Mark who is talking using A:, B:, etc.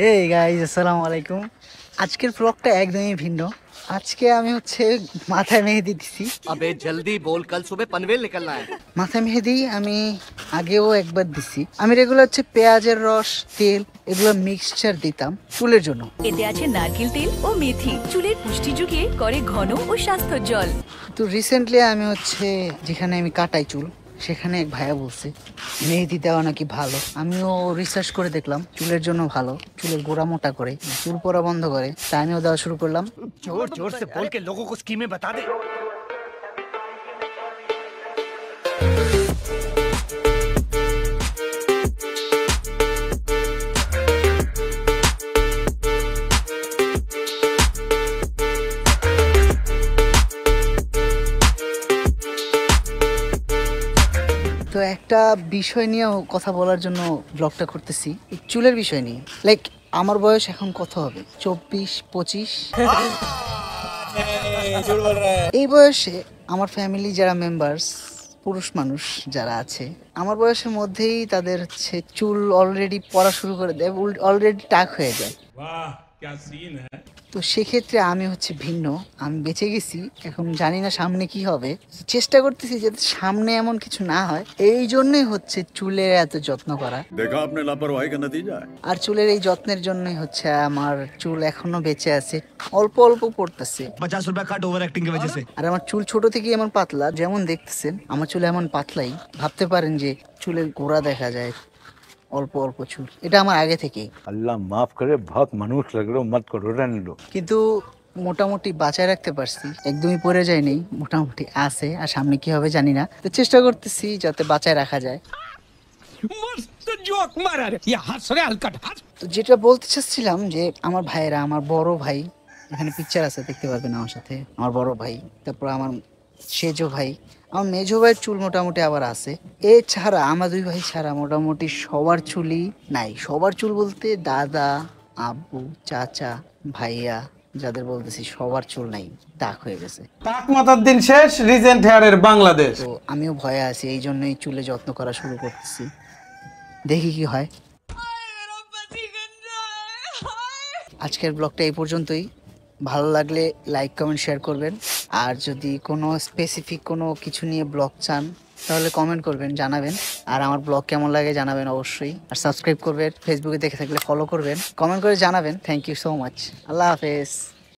A: এই গাইস আসসালামু আলাইকুম। আজকের ব্লগটা একদমই ভিন্ন। আজকে আমি মাথায় মেহেদি দিছি।
B: अबे जल्दी बोल, कल सुबह पनवेल निकलना है।
A: মাথায় মেহেদি আমি আগেও একবার দিছি। আমি রেগুলার পেঁয়াজের রস, তেল এগুলো মিক্সচার দিতাম চুলের জন্য।
C: এতে আছে নারকেল তেল ও মেথি, চুলের পুষ্টি যুগিয়ে করে ঘন ও স্বাস্থ্যোজ্জ্বল।
A: তো রিসেন্টলি আমি যেখানে আমি কাটাই চুল, সেখানে এক ভাইয়া বলছে মেহেদি দেওয়া নাকি ভালো। আমিও রিসার্চ করে দেখলাম চুলের জন্য ভালো, চুলের গোড়া মোটা করে, চুল পড়া বন্ধ করে। তাই আমিও দেওয়া শুরু করলাম।
B: जोर जोर से बोल के लोगों को स्कीमें बता दे।
A: তো একটা বিষয় নিয়ে কথা বলার জন্য ব্লগটা করতেছি, চুলের বিষয় নিয়ে। লাইক আমার বয়স এখন কত হবে, 24-25। এই বয়সে আমার ফ্যামিলি যারা মেম্বার্স, পুরুষ মানুষ যারা আছে আমার বয়সের মধ্যেই তাদের চুল অলরেডি পড়া শুরু করে দেয়, অলরেডি টাক হয়ে যায়। তো সেক্ষেত্রে আমি ভিন্ন, আমি বেঁচে গেছি। এখন জানি না সামনে কি হবে, চেষ্টা করতেছি যাতে সামনে এমন কিছু না হয়। এই জন্যই চুলের এত যত্ন করা।
D: দেখা আপনি লাপরওয়াহি কা নতিজা।
A: আর চুলের এই যত্নের জন্যই আমার চুল এখনো বেঁচে আছে, অল্প অল্প পড়তেছে।
B: 50 रुपए कट ओवर एक्टिंग की वजह से।
A: আর আমার চুল ছোট থেকেই এমন পাতলা, যেমন দেখতেছেন আমার চুল এমন পাতলাই। ভাবতে পারেন যে চুলের গোড়া দেখা যায়, অল্প অল্প চুল। এটা আমার আগে থেকেই।
D: আল্লাহ মাফ করে, বহুত মানুষ লাগলো, মত করো रहने दो।
A: কিন্তু মোটামুটি বাঁচায় রাখতে পারছি, একদমই পড়ে যায়নি, মোটামুটি আছে। আর সামনে কি হবে জানি না, তো চেষ্টা করতেছি যাতে বাঁচায় রাখা যায়। তো যেটা বলতে চাচ্ছিলাম যে আমার ভাইয়েরা, আমার বড় ভাই, এখানে পিকচার আছে দেখতে পারবেন আমার সাথে, আমার বড় ভাই, তারপর আমার সেজো ভাই, আমার মেজো ভাইয়ের চুল মোটামুটি আবার আছে। এছাড়া আমার দুই ভাই ছাড়া মোটামুটি সবার চুলই নাই। সবার চুল বলতে দাদা, আব্বু, চাচা, ভাইয়া, যাদের বলতেছি সবার চুল নাই, টাক হয়ে গেছে।
E: টাক মাথার দিন শেষ, রিজেন্ট হেয়ারের বাংলাদেশ।
A: তো আমিও ভয়ে আছি, এই জন্যই চুলে যত্ন করা শুরু করতেছি, দেখি কি হয়। আজকের ব্লগটা এই পর্যন্তই। ভালো লাগলে লাইক, কমেন্ট, শেয়ার করবেন। আর যদি কোনো স্পেসিফিক কোনো কিছু নিয়ে ব্লগ চান তাহলে কমেন্ট করবেন, জানাবেন। আর আমার ব্লগ কেমন লাগে জানাবেন অবশ্যই। আর সাবস্ক্রাইব করবেন, ফেসবুকে দেখে থাকলে ফলো করবেন, কমেন্ট করে জানাবেন। Thank you so much. আল্লাহ হাফেজ।